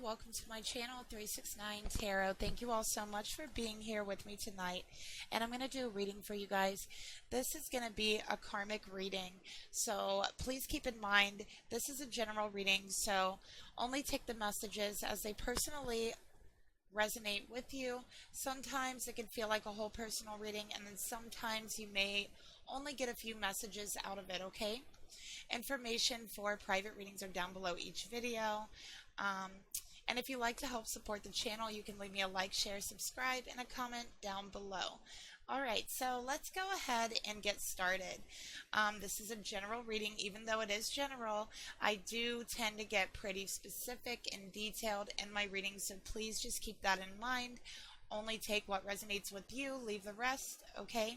welcome to my channel 369 Tarot. Thank you all so much for being here with me tonight, and I'm going to do a reading for you guys. This is going to be a karmic reading, so please keep in mind this is a general reading, so only take the messages as they personally resonate with you. Sometimes it can feel like a whole personal reading, and then sometimes you may only get a few messages out of it, okay? Information for private readings are down below each video. And if you'd like to help support the channel, you can leave me a like, share, subscribe, and a comment down below. Alright, so let's go ahead and get started. This is a general reading. Even though it is general, I do tend to get pretty specific and detailed in my readings, so please just keep that in mind. Only take what resonates with you, leave the rest, okay?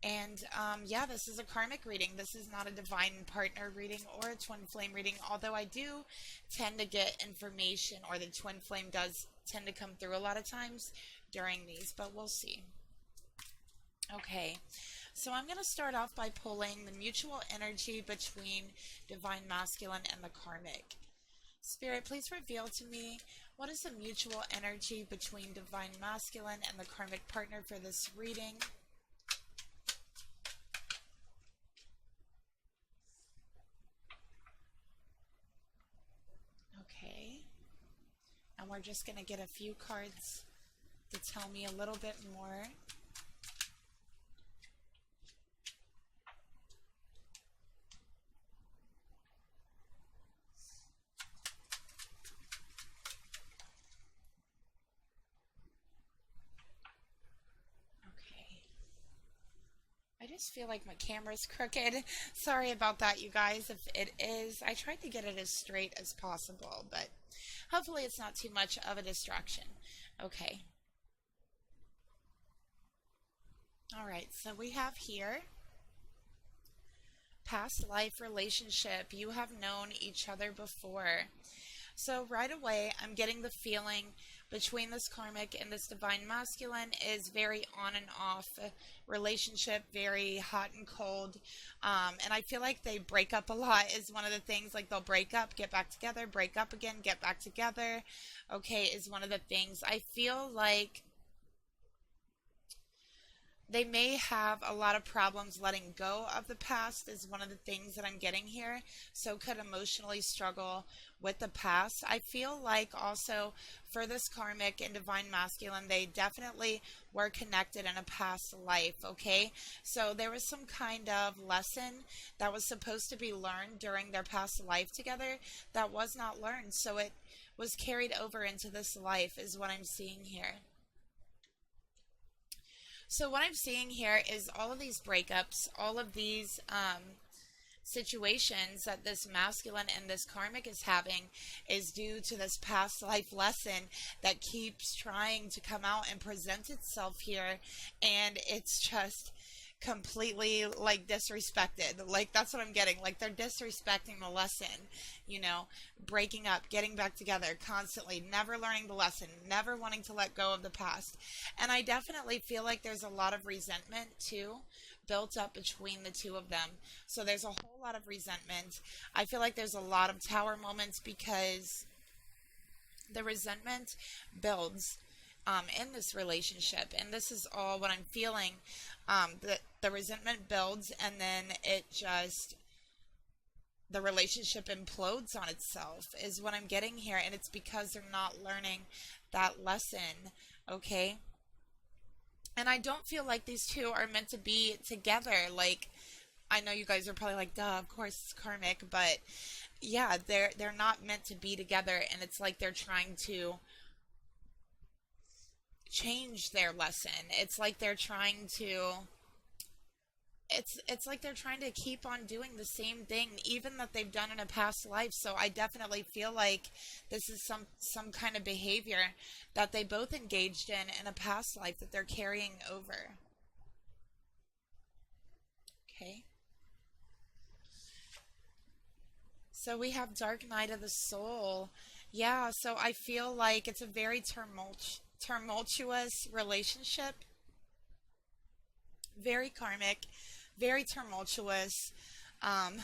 And yeah, this is a karmic reading. This is not a divine partner reading or a twin flame reading, although I do tend to get information, or the twin flame does tend to come through a lot of times during these, but we'll see. Okay, so I'm going to start off by pulling the mutual energy between divine masculine and the karmic. Spirit, please reveal to me what is the mutual energy between divine masculine and the karmic partner for this reading. Okay, and we're just going to get a few cards to tell me a little bit more. I just feel like my camera's crooked. Sorry about that, you guys. If it is, I tried to get it as straight as possible, but hopefully it's not too much of a distraction. Okay. Alright, so we have here past life relationship. You have known each other before. So right away, I'm getting the feeling between this karmic and this divine masculine is very on and off relationship, very hot and cold. And I feel like they break up a lot is one of the things. Like they'll break up, get back together, break up again, get back together. Okay, is one of the things. I feel like they may have a lot of problems letting go of the past is one of the things that I'm getting here. So could emotionally struggle with the past. I feel like also for this karmic and divine masculine, they definitely were connected in a past life, okay? So there was some kind of lesson that was supposed to be learned during their past life together that was not learned. So it was carried over into this life is what I'm seeing here. So what I'm seeing here is all of these breakups, all of these situations that this masculine and this karmic is having is due to this past life lesson that keeps trying to come out and present itself here, and it's just completely like disrespected. Like that's what I'm getting. Like they're disrespecting the lesson, you know, breaking up, getting back together constantly, never learning the lesson, never wanting to let go of the past. And I definitely feel like there's a lot of resentment too built up between the two of them. So there's a whole lot of resentment. I feel like there's a lot of tower moments because the resentment builds in this relationship, and this is all what I'm feeling. The resentment builds, and then it just, the relationship implodes on itself is what I'm getting here, and it's because they're not learning that lesson, okay? And I don't feel like these two are meant to be together. Like, I know you guys are probably like, duh, of course it's karmic, but yeah, they're not meant to be together, and it's like they're trying to change their lesson. It's like they're trying to it's like they're trying to keep on doing the same thing even that they've done in a past life. So I definitely feel like this is some kind of behavior that they both engaged in a past life that they're carrying over. Okay. So we have Dark Night of the Soul. Yeah, so I feel like it's a very tumultuous relationship. Very karmic, very tumultuous, um,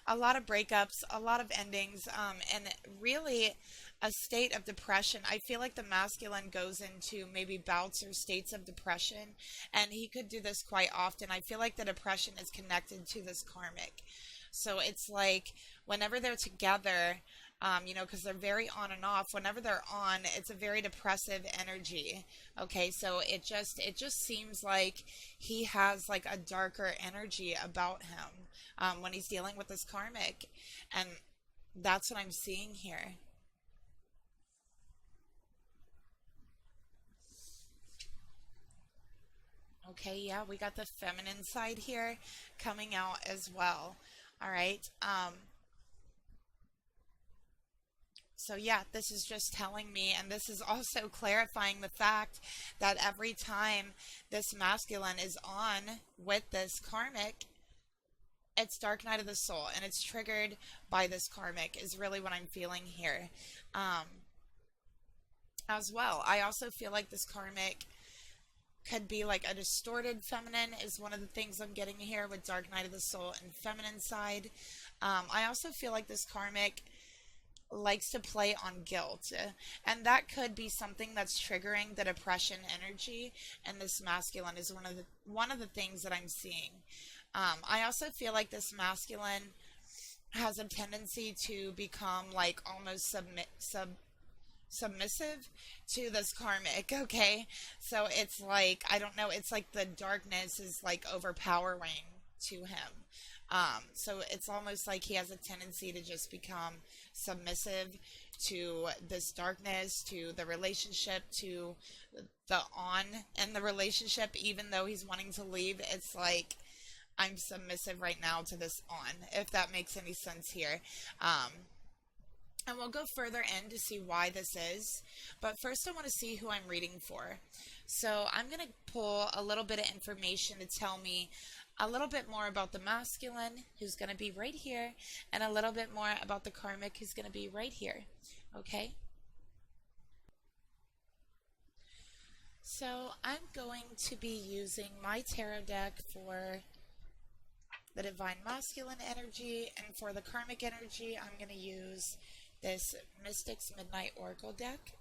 a lot of breakups, a lot of endings, and really, a state of depression. I feel like the masculine goes into maybe bouts or states of depression, and he could do this quite often. I feel like the depression is connected to this karmic. So it's like whenever they're together, because they're very on and off. Whenever they're on, it's a very depressive energy. Okay, so it just seems like he has like a darker energy about him when he's dealing with this karmic, and that's what I'm seeing here. Okay, yeah, we got the feminine side here coming out as well. All right. So yeah, this is just telling me, and this is also clarifying the fact that every time this masculine is on with this karmic, it's dark night of the soul, and it's triggered by this karmic is really what I'm feeling here. Um, as well, I also feel like this karmic could be like a distorted feminine is one of the things I'm getting here with dark night of the soul and feminine side. I also feel like this karmic likes to play on guilt, and that could be something that's triggering the depression energy, and this masculine is one of the things that I'm seeing. I also feel like this masculine has a tendency to become like almost submissive to this karmic. Okay, so it's like, I don't know, it's like the darkness is like overpowering to him. So it's almost like he has a tendency to just become submissive to this darkness, to the relationship, to the on and the relationship, even though he's wanting to leave. It's like, I'm submissive right now to this on, if that makes any sense here. And we'll go further in to see why this is. But first, I want to see who I'm reading for. So I'm going to pull a little bit of information to tell me a little bit more about the masculine, who's going to be right here, and a little bit more about the karmic, who's going to be right here. Okay? So I'm going to be using my tarot deck for the divine masculine energy, and for the karmic energy, I'm going to use this Mystics Midnight Oracle deck.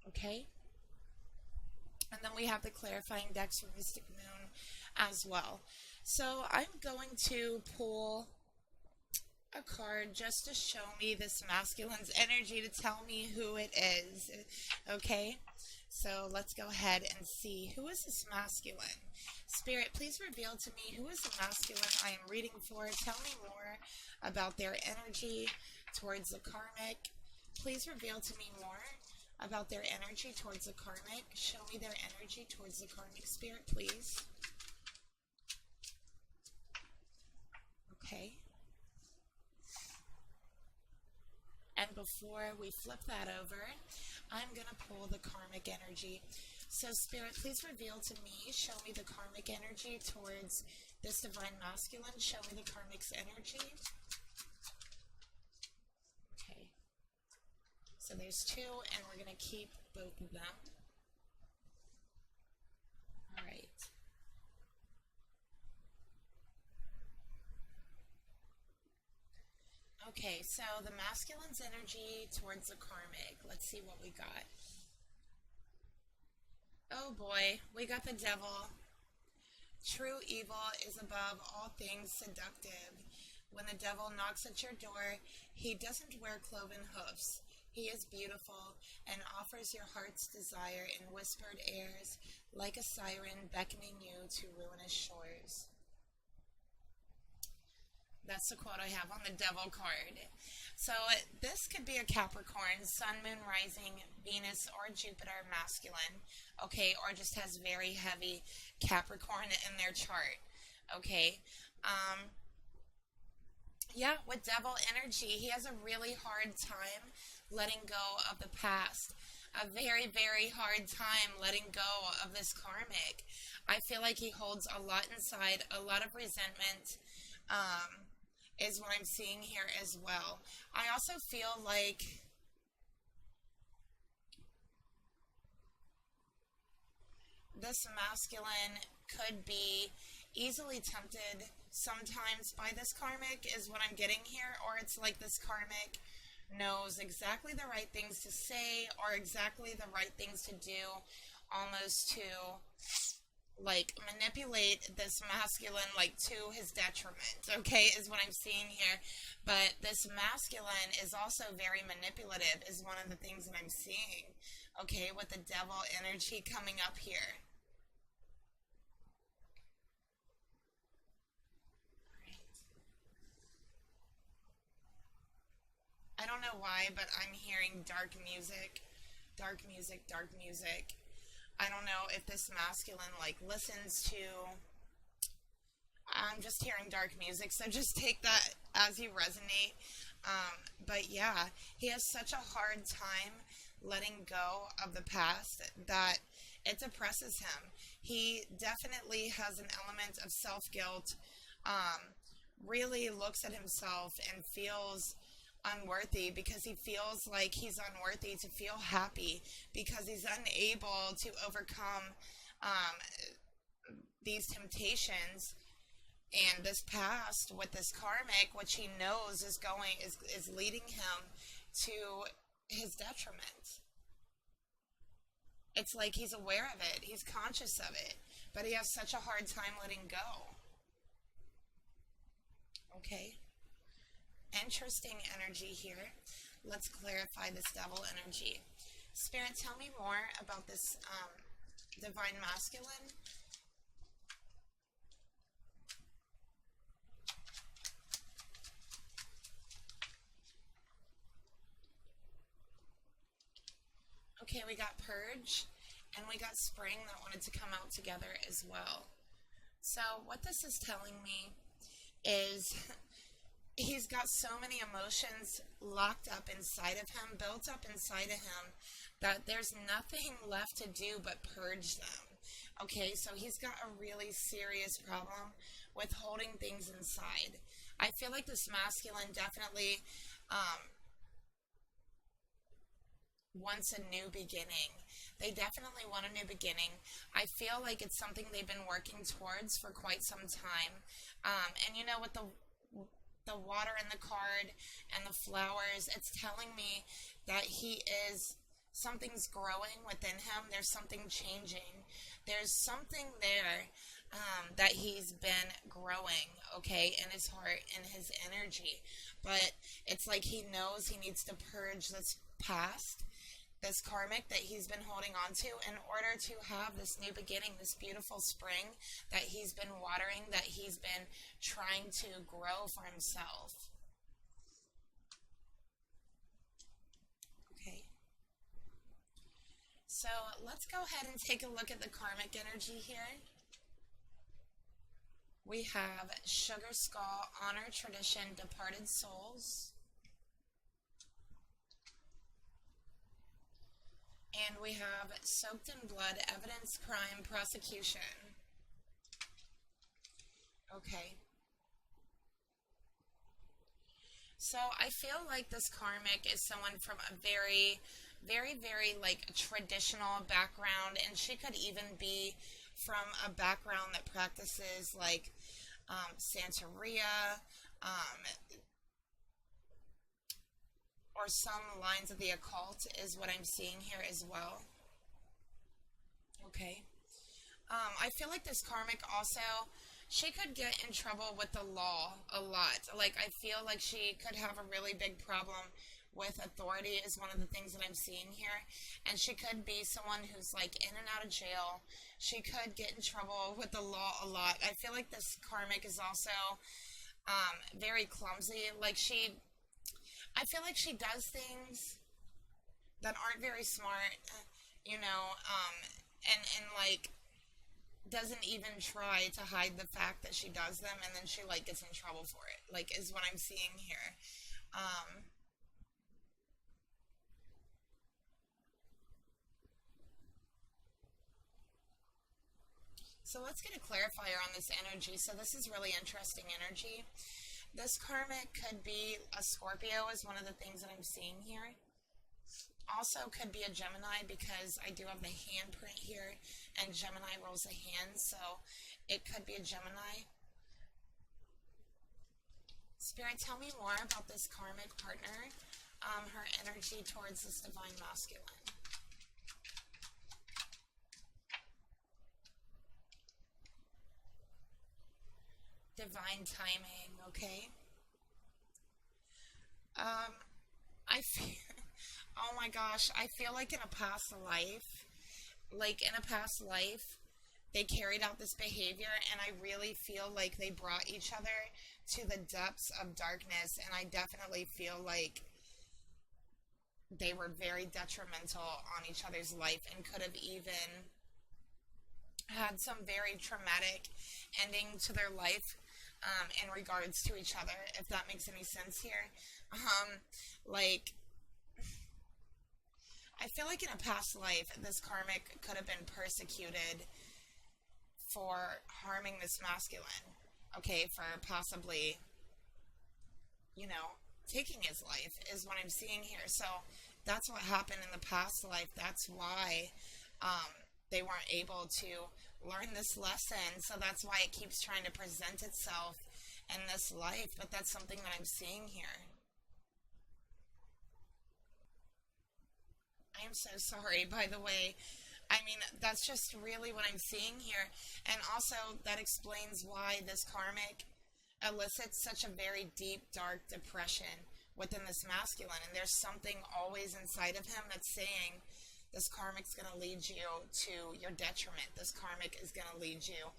Okay? And then we have the clarifying decks for Mystic Moon as well. So I'm going to pull a card just to show me this masculine's energy, to tell me who it is. Okay? So let's go ahead and see, who is this masculine? Spirit, please reveal to me who is the masculine I am reading for. Tell me more about their energy towards the karmic. Please reveal to me more about their energy towards the karmic. Show me their energy towards the karmic, Spirit, please. Okay. And before we flip that over, I'm going to pull the karmic energy. So Spirit, please reveal to me, show me the karmic energy towards this divine masculine. Show me the karmic's energy. Okay. So there's two, and we're going to keep both of them. All right. Okay, so the masculine's energy towards the karmic. Let's see what we got. Oh boy, we got the devil. True evil is above all things seductive. When the devil knocks at your door, he doesn't wear cloven hoofs. He is beautiful and offers your heart's desire in whispered airs, like a siren beckoning you to ruinous shores. That's the quote I have on the devil card. So this could be a Capricorn, Sun, Moon, Rising, Venus, or Jupiter masculine, okay, or just has very heavy Capricorn in their chart, okay. Yeah, with devil energy, he has a really hard time letting go of the past. A very, very hard time letting go of this karmic. I feel like he holds a lot inside, a lot of resentment, is what I'm seeing here as well. I also feel like this masculine could be easily tempted sometimes by this karmic, is what I'm getting here, or it's like this karmic knows exactly the right things to say or exactly the right things to do, almost to like manipulate this masculine like to his detriment, okay, is what I'm seeing here. But this masculine is also very manipulative, is one of the things that I'm seeing, okay, with the devil energy coming up here. I don't know why, but I'm hearing dark music, dark music, dark music. I don't know if this masculine like listens to. I'm just hearing dark music, so just take that as you resonate. But yeah, he has such a hard time letting go of the past that it depresses him. He definitely has an element of self guilt. Really looks at himself and feels unworthy because he feels like he's unworthy to feel happy because he's unable to overcome um, these temptations and this past with this karmic, which he knows is leading him to his detriment. It's like he's aware of it, he's conscious of it, but he has such a hard time letting go. Okay, interesting energy here. Let's clarify this devil energy. Spirit, tell me more about this divine masculine. Okay, we got purge and we got spring that wanted to come out together as well. So what this is telling me is he's got so many emotions locked up inside of him, built up inside of him, that there's nothing left to do but purge them. Okay, so he's got a really serious problem with holding things inside. I feel like this masculine definitely wants a new beginning. They definitely want a new beginning. I feel like it's something they've been working towards for quite some time. And you know, with the water in the card and the flowers, it's telling me that something's growing within him. There's something changing. There's something there that he's been growing, okay, in his heart, in his energy. But it's like he knows he needs to purge this past, this karmic that he's been holding on to, in order to have this new beginning, this beautiful spring that he's been watering, that he's been trying to grow for himself. Okay. So let's go ahead and take a look at the karmic energy here. We have Sugar Skull, Honor, Tradition, Departed Souls. And we have Soaked in Blood, Evidence, Crime, Prosecution. Okay. So I feel like this karmic is someone from a very, very, very like traditional background, and she could even be from a background that practices like Santeria, or some lines of the occult is what I'm seeing here as well. Okay. I feel like this karmic also, she could get in trouble with the law a lot. Like, I feel like she could have a really big problem with authority is one of the things that I'm seeing here. And she could be someone who's, like, in and out of jail. She could get in trouble with the law a lot. I feel like this karmic is also very clumsy. Like, I feel like she does things that aren't very smart, you know, and like, doesn't even try to hide the fact that she does them, and then she like gets in trouble for it, like, is what I'm seeing here. So let's get a clarifier on this energy. So this is really interesting energy. This karmic could be a Scorpio is one of the things that I'm seeing here. Also could be a Gemini because I do have the handprint here, and Gemini rolls the hands, so it could be a Gemini. Spirit, tell me more about this karmic partner. her energy towards this divine masculine. Divine timing, okay? I feel, oh my gosh, I feel like in a past life, they carried out this behavior, and I really feel like they brought each other to the depths of darkness, and I definitely feel like they were very detrimental on each other's life and could have even had some very traumatic ending to their life in regards to each other, if that makes any sense here. Like, I feel like in a past life, this karmic could have been persecuted for harming this masculine, okay, for possibly, you know, taking his life is what I'm seeing here. So that's what happened in the past life. That's why they weren't able to learn this lesson. So that's why it keeps trying to present itself in this life. But that's something that I'm seeing here. I am so sorry, by the way. I mean, that's just really what I'm seeing here. And also, that explains why this karmic elicits such a very deep, dark depression within this masculine. And there's something always inside of him that's saying, this karmic's going to lead you to your detriment. This karmic is going to lead you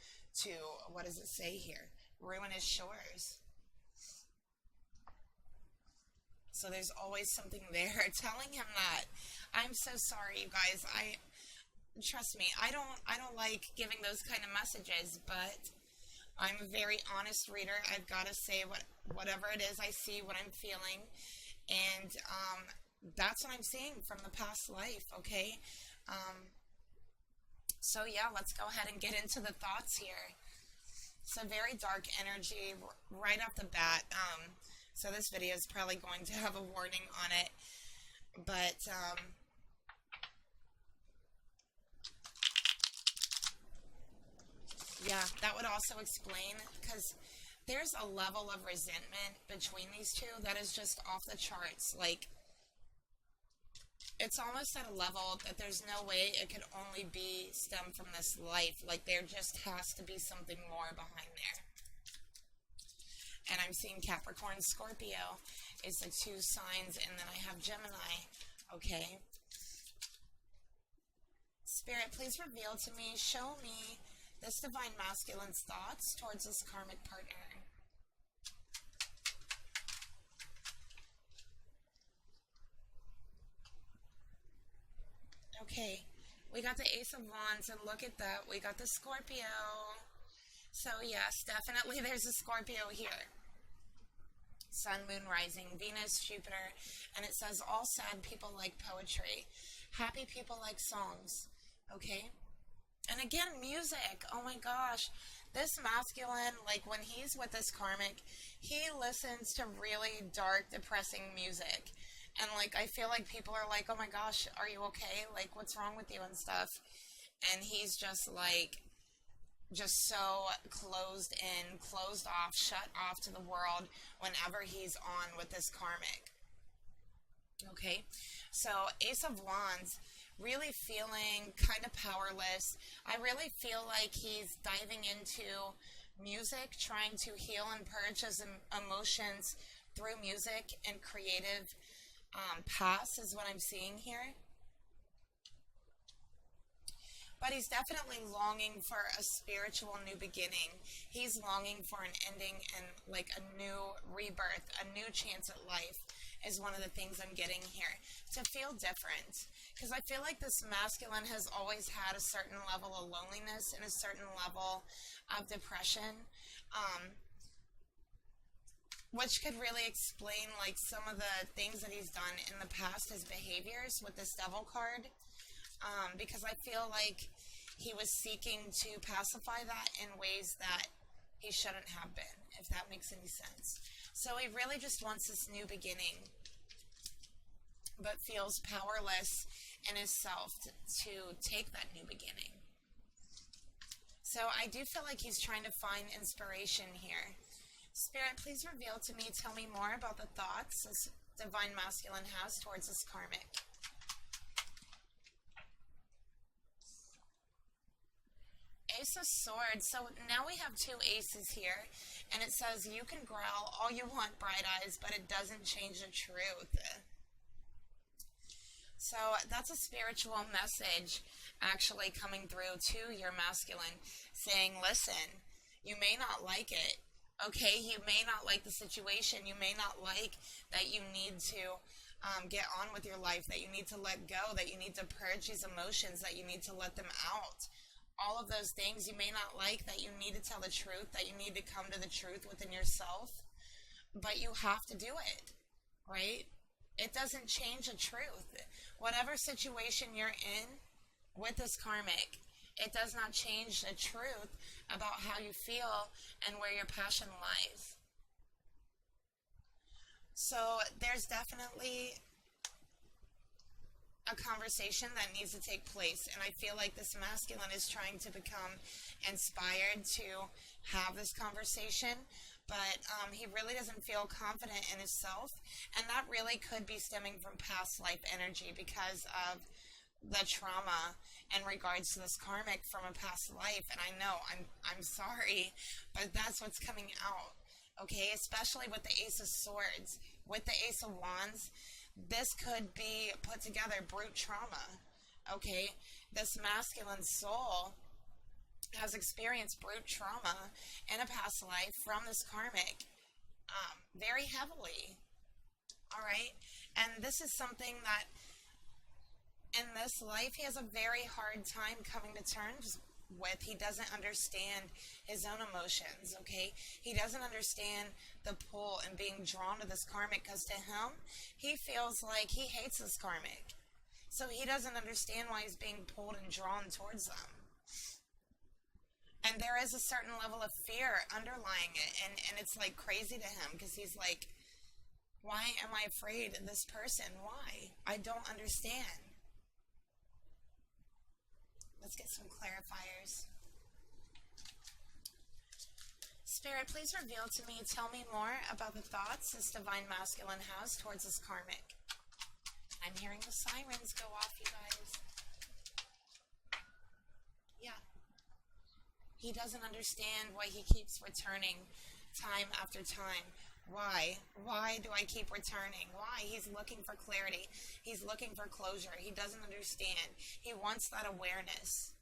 to, what does it say here? Ruinous shores. So there's always something there telling him that. I'm so sorry, you guys. Trust me, I don't like giving those kind of messages, but I'm a very honest reader. I've got to say whatever it is I see, what I'm feeling, and that's what I'm seeing from the past life, okay? So yeah, let's go ahead and get into the thoughts here. It's a very dark energy right off the bat. So this video is probably going to have a warning on it, but yeah, that would also explain, because there's a level of resentment between these two that is just off the charts. Like, it's almost at a level that there's no way it could only be stemmed from this life. Like, there just has to be something more behind there. And I'm seeing Capricorn, Scorpio is the two signs, and then I have Gemini, okay? Spirit, please reveal to me, show me this divine masculine's thoughts towards this karmic partner. Okay, we got the Ace of Wands, and look at that, we got the Scorpio. So yes, definitely there's a Scorpio here. Sun, Moon, Rising, Venus, Jupiter, and it says all sad people like poetry. Happy people like songs, okay? And again, music. Oh my gosh. This masculine, like when he's with this karmic, he listens to really dark, depressing music. And like, I feel like people are like, oh my gosh, are you okay? Like, what's wrong with you and stuff? And he's just like, just so closed in, closed off, shut off to the world whenever he's on with this karmic. Okay, so Ace of Wands, really feeling kind of powerless. I really feel like he's diving into music, trying to heal and purge his emotions through music and creative paths is what I'm seeing here. But he's definitely longing for a spiritual new beginning. He's longing for an ending and like a new rebirth, a new chance at life is one of the things I'm getting here. To feel different. Because I feel like this masculine has always had a certain level of loneliness and a certain level of depression. Which could really explain like some of the things that he's done in the past, his behaviors with this Devil card. Because I feel like he was seeking to pacify that in ways that he shouldn't have been, if that makes any sense. So he really just wants this new beginning, but feels powerless in his self to take that new beginning. So I do feel like he's trying to find inspiration here. Spirit, please reveal to me, tell me more about the thoughts Divine Masculine has towards this karmic. Ace of Swords. So now we have two aces here, and it says you can growl all you want, bright eyes, but it doesn't change the truth. So that's a spiritual message actually coming through to your masculine, saying, listen, you may not like it, okay? You may not like the situation. You may not like that you need to get on with your life, that you need to let go, that you need to purge these emotions, that you need to let them out. All of those things you may not like, that you need to tell the truth, that you need to come to the truth within yourself, but you have to do it, right? It doesn't change the truth. Whatever situation you're in with this karmic, it does not change the truth about how you feel and where your passion lies. So there's definitely a conversation that needs to take place, and I feel like this masculine is trying to become inspired to have this conversation, but he really doesn't feel confident in himself, and that really could be stemming from past life energy because of the trauma in regards to this karmic from a past life. And I know, I'm sorry, but that's what's coming out, okay? Especially with the Ace of Swords. With the Ace of Wands, this could be put together brute trauma, okay? This masculine soul has experienced brute trauma in a past life from this karmic very heavily, all right? And this is something that in this life he has a very hard time coming to terms with. He doesn't understand his own emotions, okay? He doesn't understand the pull and being drawn to this karmic, because to him, he feels like he hates this karmic. So he doesn't understand why he's being pulled and drawn towards them. And there is a certain level of fear underlying it, and it's like crazy to him, because he's like, why am I afraid of this person? Why? I don't understand. Let's get some clarifiers. Spirit, please reveal to me, tell me more about the thoughts this divine masculine has towards this karmic. I'm hearing the sirens go off, you guys. Yeah. He doesn't understand why he keeps returning time after time. Why? Why do I keep returning? Why? He's looking for clarity. He's looking for closure. He doesn't understand. He wants that awareness.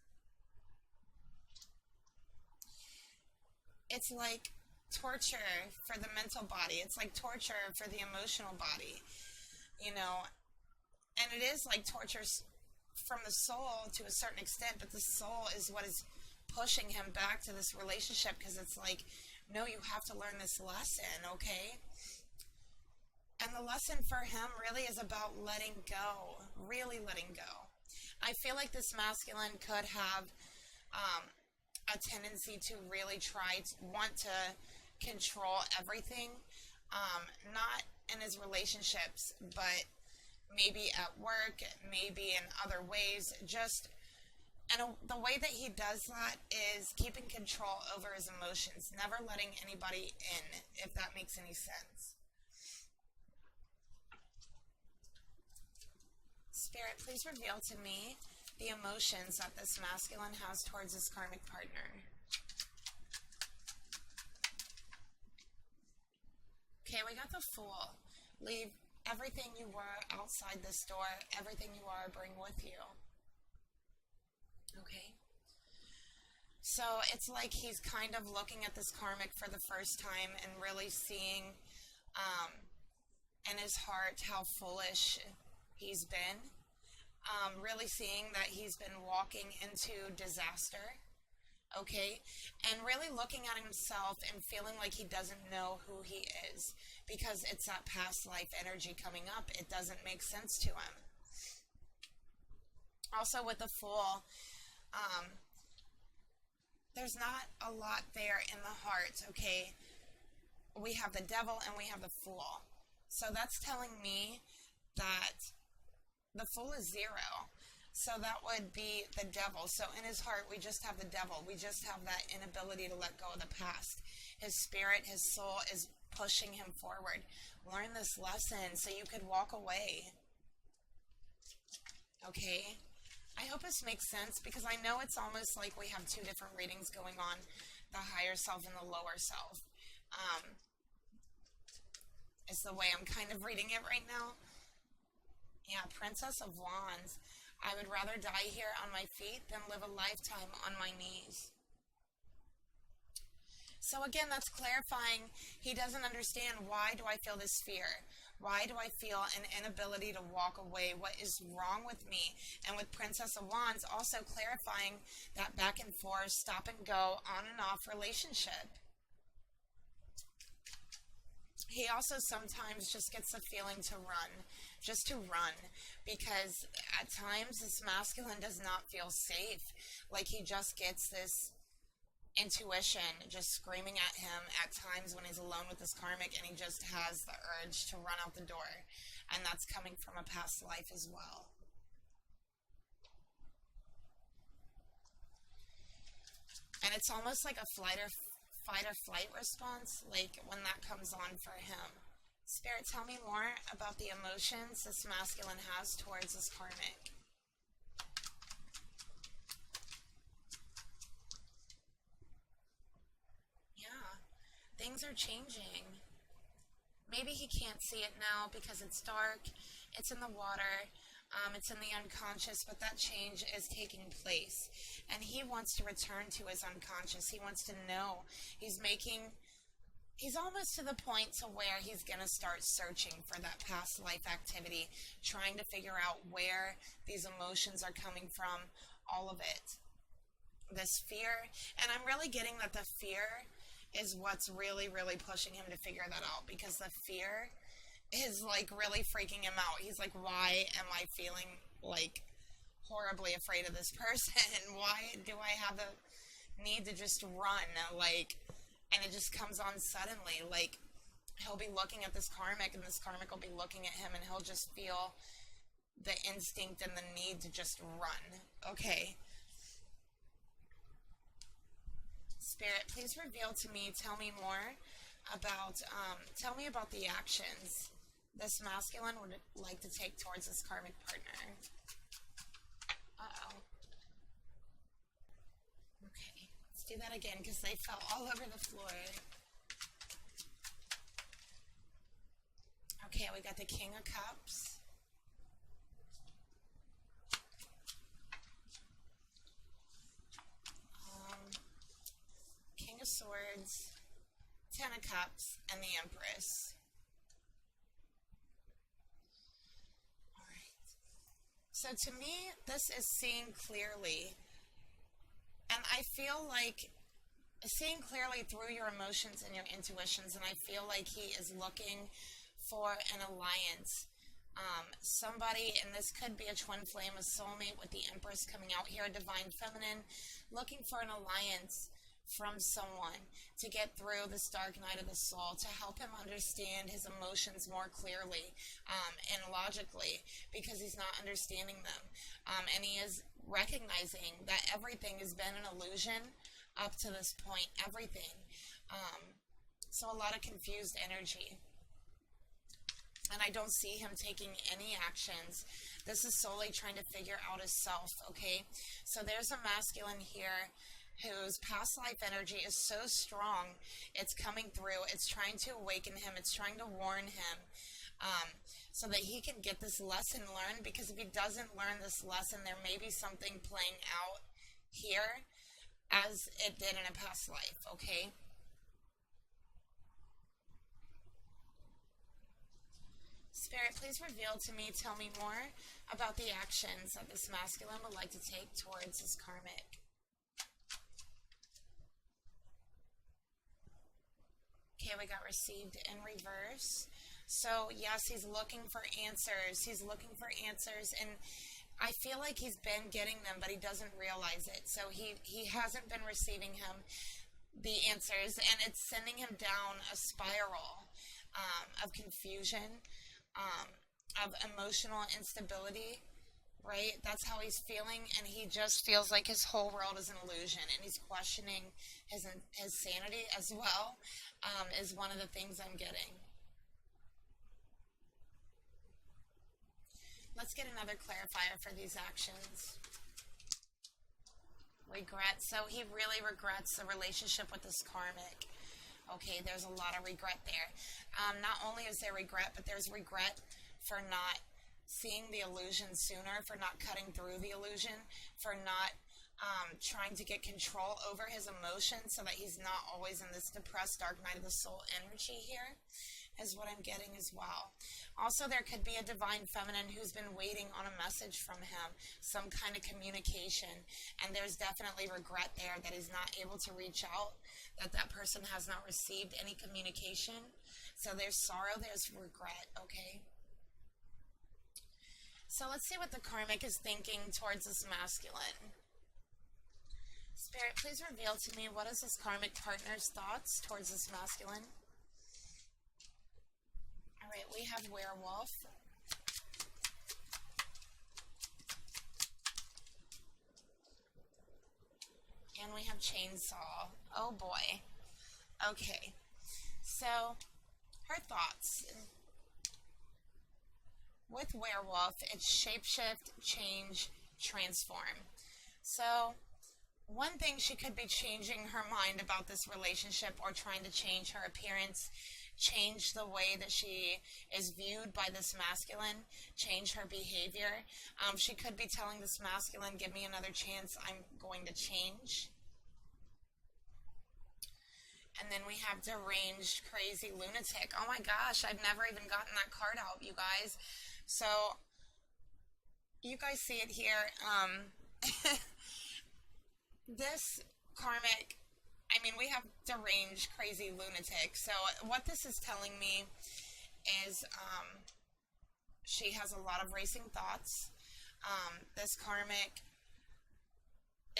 It's like torture for the mental body. It's like torture for the emotional body, you know. And it is like torture from the soul to a certain extent, but the soul is what is pushing him back to this relationship, because it's like, no, you have to learn this lesson, okay? And the lesson for him really is about letting go, really letting go. I feel like this masculine could have a tendency to really want to control everything, not in his relationships, but maybe at work, maybe in other ways, and the way that he does that is keeping control over his emotions, never letting anybody in, if that makes any sense. Spirit, please reveal to me the emotions that this masculine has towards his karmic partner. Okay, we got the Fool. Leave everything you were outside this door, everything you are, bring with you. Okay, so it's like he's kind of looking at this karmic for the first time and really seeing in his heart how foolish he's been, really seeing that he's been walking into disaster, okay, and really looking at himself and feeling like he doesn't know who he is, because it's that past life energy coming up. It doesn't make sense to him. Also with the Fool, there's not a lot there in the heart, okay? We have the Devil and we have the Fool. So that's telling me that the Fool is 0. So that would be the Devil. So in his heart, we just have the Devil. We just have that inability to let go of the past. His spirit, his soul is pushing him forward. learn this lesson so you could walk away. Okay? I hope this makes sense, because I know it's almost like we have two different readings going on, the higher self and the lower self. It's the way I'm kind of reading it right now. Yeah, Princess of Wands. I would rather die here on my feet than live a lifetime on my knees. So again, that's clarifying. He doesn't understand, why do I feel this fear? Why do I feel an inability to walk away? What is wrong with me? And with Princess of Wands, also clarifying that back and forth, stop and go, on and off relationship. He also sometimes just gets the feeling to run, just to run, because at times this masculine does not feel safe. Like he just gets this intuition just screaming at him at times when he's alone with this karmic, and he just has the urge to run out the door. And that's coming from a past life as well. And it's almost like a fight or flight response, like when that comes on for him. Spirit, tell me more about the emotions this masculine has towards this karmic. Yeah, things are changing. Maybe he can't see it now because it's dark, it's in the water, it's in the unconscious, but that change is taking place. And he wants to return to his unconscious. He wants to know. He's almost to the point to where he's going to start searching for that past life activity, trying to figure out where these emotions are coming from, all of it. This fear, and I'm really getting that the fear is what's really, really pushing him to figure that out, because the fear is like really freaking him out. He's like, why am I feeling like horribly afraid of this person? Why do I have the need to just run? Like, and it just comes on suddenly. Like, he'll be looking at this karmic, and this karmic will be looking at him, and he'll just feel the instinct and the need to just run. Okay. Spirit, please reveal to me, tell me more about, tell me about the actions this masculine would like to take towards this karmic partner. Uh-oh. Okay, let's do that again, because they fell all over the floor. Okay, we got the King of Cups. King of Swords, Ten of Cups, and the Empress. Alright. So to me, this is seeing clearly. And I feel like seeing clearly through your emotions and your intuitions, and I feel like he is looking for an alliance. Somebody, and this could be a twin flame, a soulmate with the Empress coming out here, a divine feminine, looking for an alliance from someone to get through this dark night of the soul, to help him understand his emotions more clearly and logically, because he's not understanding them. And he is recognizing that everything has been an illusion up to this point, everything. So a lot of confused energy. And I don't see him taking any actions. This is solely trying to figure out his self, okay? So there's a masculine here whose past life energy is so strong, it's coming through, it's trying to awaken him, it's trying to warn him, so that he can get this lesson learned, because if he doesn't learn this lesson, there may be something playing out here as it did in a past life, okay? Spirit, please reveal to me, tell me more about the actions that this masculine would like to take towards his karmic. Okay, we got received in reverse. So, yes, he's looking for answers. He's looking for answers, and I feel like he's been getting them, but he doesn't realize it. So he hasn't been receiving the answers, and it's sending him down a spiral of confusion, of emotional instability, right? That's how he's feeling, and he just feels like his whole world is an illusion, and he's questioning his sanity as well, is one of the things I'm getting. let's get another clarifier for these actions. Regret. So he really regrets the relationship with this karmic. Okay, there's a lot of regret there. Not only is there regret, but there's regret for not seeing the illusion sooner, for not cutting through the illusion, for not trying to get control over his emotions so that he's not always in this depressed dark night of the soul energy here, is what I'm getting as well. Also, there could be a divine feminine who's been waiting on a message from him, some kind of communication, and there's definitely regret there that he's not able to reach out, that that person has not received any communication. So there's sorrow, there's regret, okay? So let's see what the karmic is thinking towards this masculine. Spirit, please reveal to me, what is this karmic partner's thoughts towards this masculine? All right, we have werewolf. And we have chainsaw. Oh boy. Okay. So, her thoughts. With werewolf, it's shapeshift, change, transform. So, one thing, she could be changing her mind about this relationship or trying to change her appearance, change the way that she is viewed by this masculine, change her behavior. She could be telling this masculine, give me another chance, I'm going to change. And then we have deranged, crazy lunatic. Oh my gosh, I've never even gotten that card out, you guys. So, you guys see it here. This karmic, I mean, we have deranged, crazy lunatic. So what this is telling me is she has a lot of racing thoughts. This karmic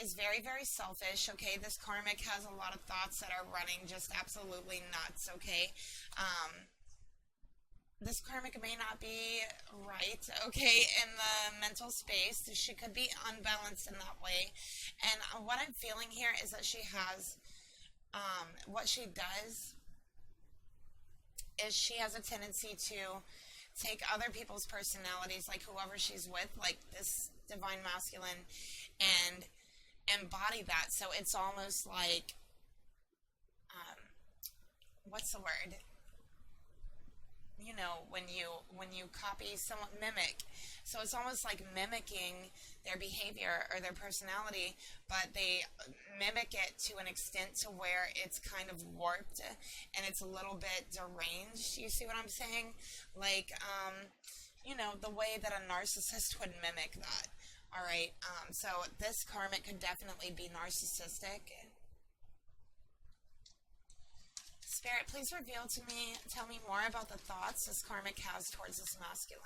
is very, very selfish, okay? This karmic has a lot of thoughts that are running just absolutely nuts, okay? This karmic may not be right, okay, in the mental space. She could be unbalanced in that way. And what I'm feeling here is that she has, what she does is she has a tendency to take other people's personalities, like whoever she's with, like this divine masculine, and embody that. So it's almost like, what's the word? You know, when you copy someone, mimic. So it's almost like mimicking their behavior or their personality, but they mimic it to an extent to where it's kind of warped and it's a little bit deranged. You see what I'm saying? Like, you know, the way that a narcissist would mimic that. All right. So this karmic could definitely be narcissistic. Spirit, please reveal to me, tell me more about the thoughts this karmic has towards this masculine.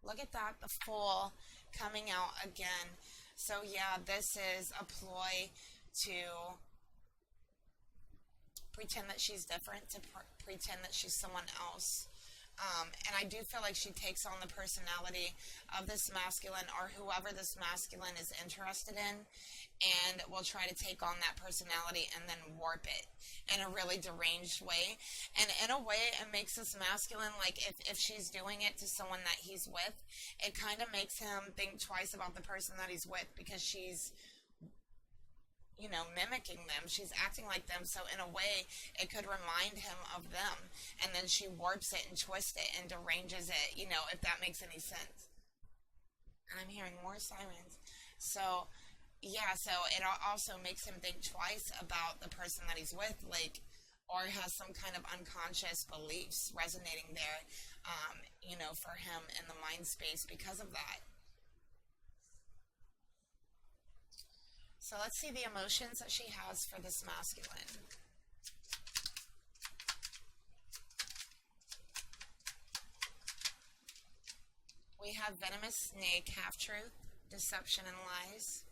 Look at that, the Fool coming out again. So yeah, this is a ploy to pretend that she's different, to pretend that she's someone else. And I do feel like she takes on the personality of this masculine or whoever this masculine is interested in, and will try to take on that personality and then warp it in a really deranged way. And in a way, it makes this masculine, like if she's doing it to someone that he's with, it kind of makes him think twice about the person that he's with, because she's, you know, mimicking them. She's acting like them. So in a way, it could remind him of them. And then she warps it and twists it and deranges it, you know, if that makes any sense. And I'm hearing more sirens. So, yeah, so it also makes him think twice about the person that he's with, like, or has some kind of unconscious beliefs resonating there, you know, for him in the mind space because of that. So let's see the emotions that she has for this masculine. We have venomous snake, half-truth, deception and lies.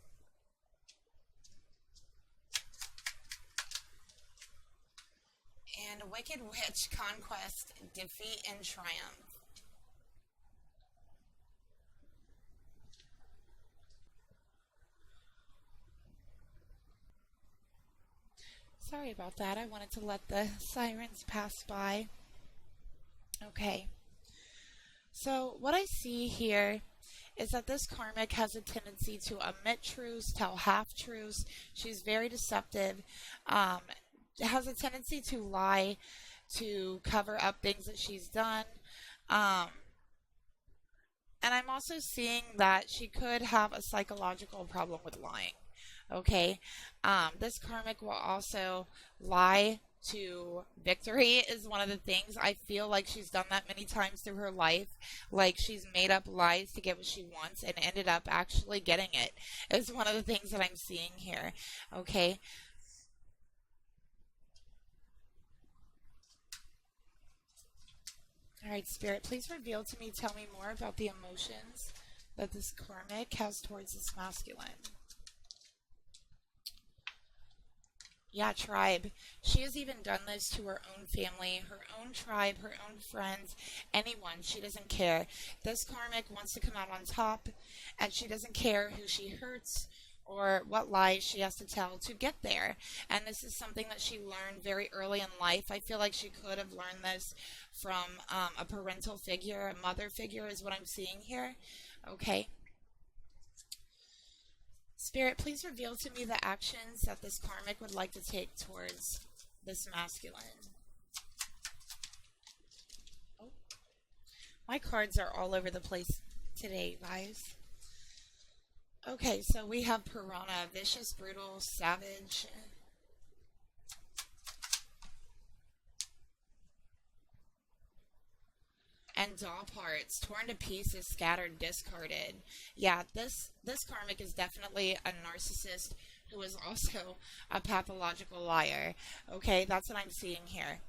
And wicked witch, conquest, defeat and triumph. Sorry about that. I wanted to let the sirens pass by. Okay. So what I see here is that this karmic has a tendency to omit truths, tell half truths. She's very deceptive, um, has a tendency to lie, to cover up things that she's done. Um, and I'm also seeing that she could have a psychological problem with lying. Okay. This karmic will also lie to victory, is one of the things. I feel like she's done that many times through her life. Like she's made up lies to get what she wants and ended up actually getting it, is one of the things that I'm seeing here. Okay. All right, Spirit, please reveal to me, tell me more about the emotions that this karmic has towards this masculine. Yeah, tribe. She has even done this to her own family, her own tribe, her own friends, anyone. She doesn't care. This karmic wants to come out on top, and she doesn't care who she hurts or what lies she has to tell to get there. And this is something that she learned very early in life. I feel like she could have learned this from a parental figure, a mother figure, is what I'm seeing here. Okay. Spirit, please reveal to me the actions that this karmic would like to take towards this masculine. Oh, my cards are all over the place today, guys. Okay, so we have Piranha, vicious, brutal, savage. And doll parts, torn to pieces, scattered, discarded. Yeah, this karmic is definitely a narcissist who is also a pathological liar. Okay, that's what I'm seeing here.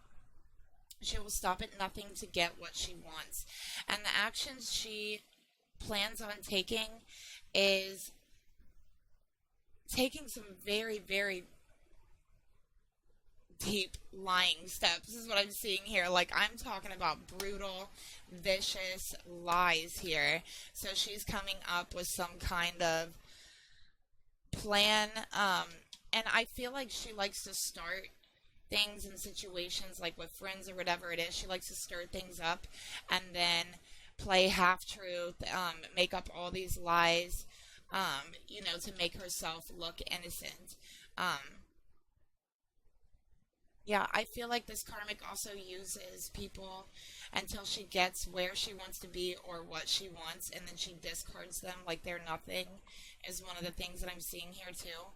She will stop at nothing to get what she wants. And the actions she plans on taking is taking some very, very deep lying steps. This is what I'm seeing here. Like, I'm talking about brutal, vicious lies here. So she's coming up with some kind of plan. And I feel like she likes to start things in situations like with friends or whatever it is. She likes to stir things up and then play half truth, make up all these lies, to make herself look innocent. Yeah, I feel like this karmic also uses people until she gets where she wants to be or what she wants, and then she discards them like they're nothing, is one of the things that I'm seeing here too.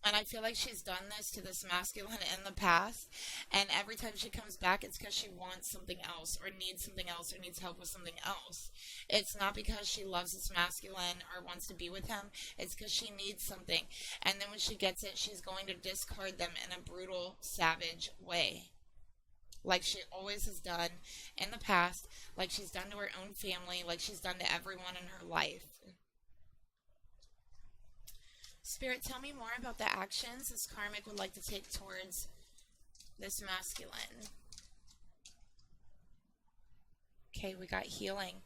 And I feel like she's done this to this masculine in the past. And every time she comes back, it's because she wants something else, or needs something else, or needs help with something else. It's not because she loves this masculine or wants to be with him. It's because she needs something. And then when she gets it, she's going to discard them in a brutal, savage way. Like she always has done in the past, like she's done to her own family, like she's done to everyone in her life. Spirit, tell me more about the actions this karmic would like to take towards this masculine. Okay, we got healing.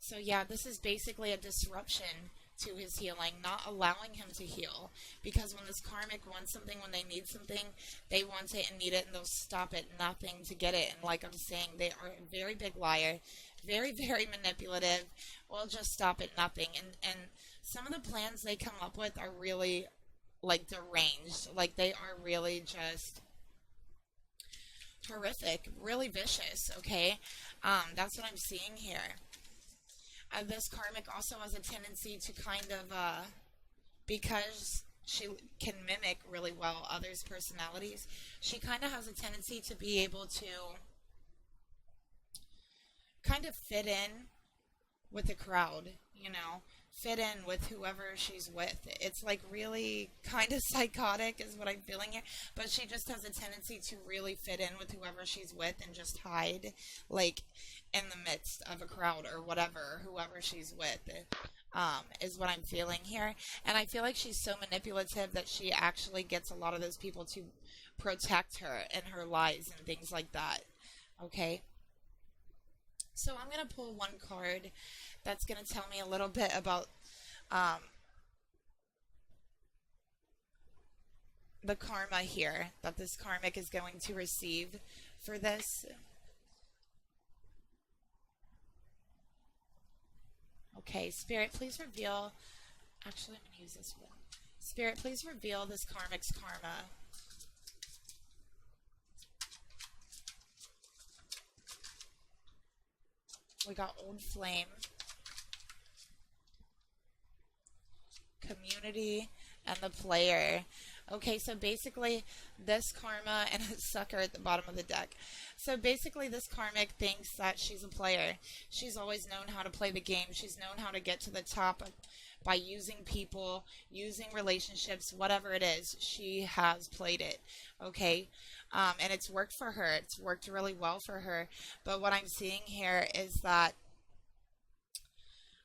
So yeah, this is basically a disruption to his healing, not allowing him to heal. Because when this karmic wants something, when they need something, they want it and need it, and they'll stop at nothing to get it. And like I'm saying, they are a very big liar, very, very manipulative, will just stop at nothing. And some of the plans they come up with are really, like, deranged. Like, they are really just horrific, really vicious, okay? That's what I'm seeing here. This karmic also has a tendency to kind of, because she can mimic really well others' personalities, she kind of has a tendency to be able to kind of fit in with the crowd, fit in with whoever she's with. It's like really kind of psychotic is what I'm feeling here, but she just has a tendency to really fit in with whoever she's with and just hide, like, in the midst of a crowd or whatever, whoever she's with, is what I'm feeling here. And I feel like she's so manipulative that she actually gets a lot of those people to protect her and her lies and things like that. Okay? So I'm going to pull one card that's going to tell me a little bit about the karma here that this karmic is going to receive for this. Okay, Spirit, please reveal. Actually, I'm going to use this one. Spirit, please reveal this karmic's karma. We got old flame, community, and the player. Okay, so basically this karma and a sucker at the bottom of the deck. So basically this karmic thinks that she's a player. She's always known how to play the game. She's known how to get to the top by using people, using relationships, whatever it is. She has played it. Okay, and it's worked for her. It's worked really well for her. But what I'm seeing here is that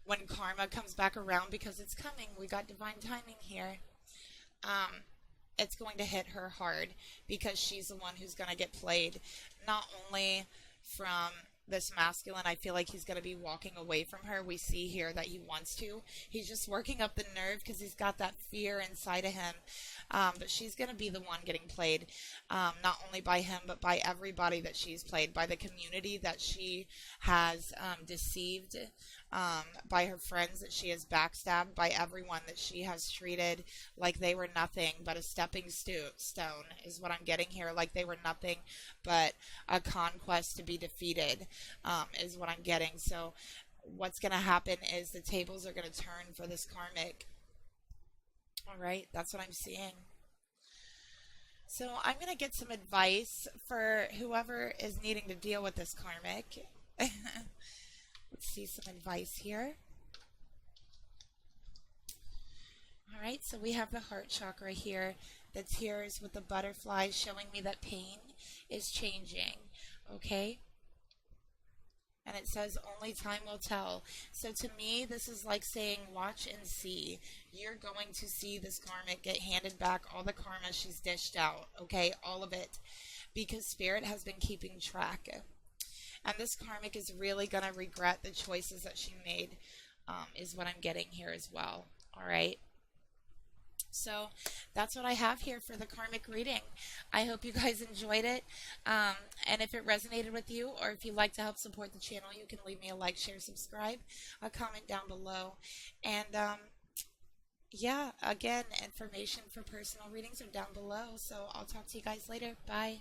when karma comes back around, because it's coming, we got divine timing here. Um, it's going to hit her hard because she's the one who's going to get played, not only from this masculine. I feel like he's going to be walking away from her. We see here that he wants to. He's just working up the nerve because he's got that fear inside of him. But she's going to be the one getting played, not only by him, but by everybody that she's played, by the community that she has deceived, by her friends that she has backstabbed, by everyone that she has treated like they were nothing but a stepping stone, is what I'm getting here. Like they were nothing but a conquest to be defeated, is what I'm getting. So what's going to happen is the tables are going to turn for this karmic. All right, that's what I'm seeing. So I'm going to get some advice for whoever is needing to deal with this karmic. Let's see some advice here. All right, so we have the heart chakra here. The tears with the butterflies showing me that pain is changing. Okay? And it says only time will tell. So to me, this is like saying watch and see. You're going to see this karmic get handed back all the karma she's dished out. Okay? All of it. Because Spirit has been keeping track. And this karmic is really going to regret the choices that she made, is what I'm getting here as well. All right? So that's what I have here for the karmic reading. I hope you guys enjoyed it. And if it resonated with you, or if you'd like to help support the channel, you can leave me a like, share, subscribe, a comment down below. And yeah, again, information for personal readings are down below. So I'll talk to you guys later. Bye.